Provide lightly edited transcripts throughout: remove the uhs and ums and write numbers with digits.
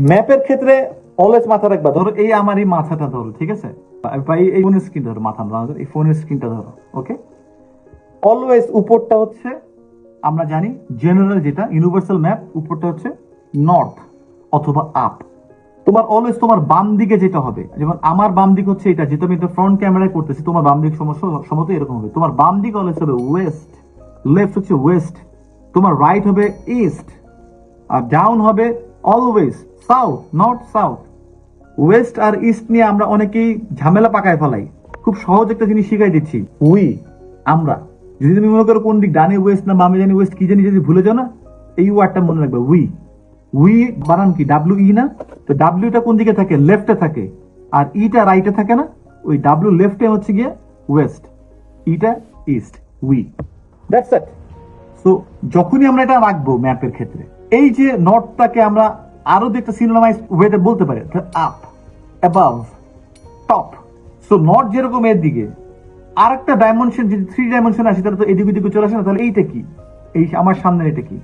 ম্যাপের ক্ষেত্রে অলওয়েজ মাথা রাখবা, ধরো এই আমার এই মাথাটা ধরো, ঠিক আছে, এই ফোনের স্ক্রিন ধরো, মাথা এই ফোনের স্ক্রিনটা ধরো, ওকে। অলওয়েজ উপরটা হচ্ছে, আমরা জানি জেনারেল যেটা ইউনিভার্সাল ম্যাপ, উপরটা হচ্ছে নর্থ অথবা আপ। তোমার অলওয়েজ তোমার বাম দিকে যেটা হবে, যেমন আমার বাম দিক হচ্ছে এটা, যেটা আমি ফ্রন্ট ক্যামেরায় করতেছি, তোমার বাম দিক সমস্ত এরকম হবে। তোমার বাম দিক অলওয়েজ হবে ওয়েস্ট, লেফট হচ্ছে ওয়েস্ট, তোমার রাইট হবে ইস্ট, আর ডাউন হবে always south, north south. West আর ইস্ট নিয়ে আমরা অনেকেই ঝামেলা পাকায় ফেলাই। খুব সহজ একটা জিনিস শিখাই দিচ্ছি, উই, আমরা। যদি তুমি মনে করো কোন দিক, ডানে ওয়েস্ট না বামে জানি ওয়েস্ট, কি জানি যদি ভুলে যাও না, এই ওয়ার্ডটা মনে রাখবে, উই। উই বানান কি ডাব্লিউ ই না? তো ডাব্লিউটা কোন দিকে থাকে? লেফটে থাকে। আর ইটা রাইটে থাকে না? ওই ডাব্লিউ লেফটে হচ্ছে গিয়ে West, eta east, we. That's it. So যখনই আমরা এটা রাখবো ম্যাপের ক্ষেত্রে, এই যে নর্থটাকে আমরা আরো একটা সিনোনিমাইজ ওয়েতে বলতে পারি, up, above, top. So north যেরকম এর দিকে, আর একটা ডাইমেনশন, যদি 3 ডাইমেনশন আসে তাহলে তো এদিকে ওদিকে চলে আসে না, তাহলে এইটা কি? এই আমার সামনে এটা কি?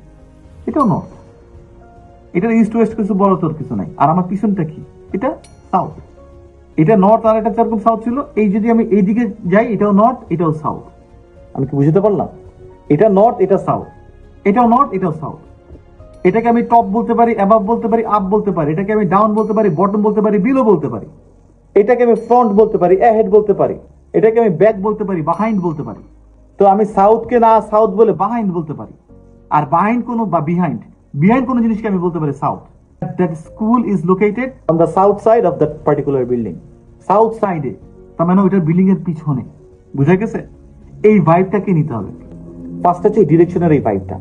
এটাও নর্থ। এটার ইস্ট ওয়েস্ট কিছু বড় তোর কিছু নাই। আর আমার পিছনটা কি? এটা সাউথ। এটা নর্থ আর এটা যেরকম সাউথ ছিল, এই যদি আমি এইদিকে যাই, এটাও নর্থ, এটাও সাউথ। আমি কি বুঝতে পারলাম? এটা নর্থ, এটা সাউথ, এটাও নর্থ, এটাও সাউথ। এটাকে আমি টপ বলতে পারি, অ্যাবাভ বলতে পারি, আপ বলতে পারি, এটাকে আমি ডাউন বলতে পারি, বটম বলতে পারি, বিলো বলতে পারি, এটাকে আমি ফ্রন্ট বলতে পারি, অ্যাহেড বলতে পারি, এটাকে আমি ব্যাক বলতে পারি, বাহাইন্ড বলতে পারি। তো আমি সাউথকে না সাউথ বলে বাহাইন্ড বলতে পারি। আর বাহাইন্ড কোনো বা বিহাইন্ড, বিহাইন্ড কোনো জিনিসকে আমি বলতে পারি south. That school is located on the south side of that particular building. South সাইডে, তার মানে ওইটার বিল্ডিং এর পিছনে। বুঝা গেছে? এই ভাইবটাকে নিতে হবে। ফার্স্ট হচ্ছে ডিরেকশনের এই ভাইবটা।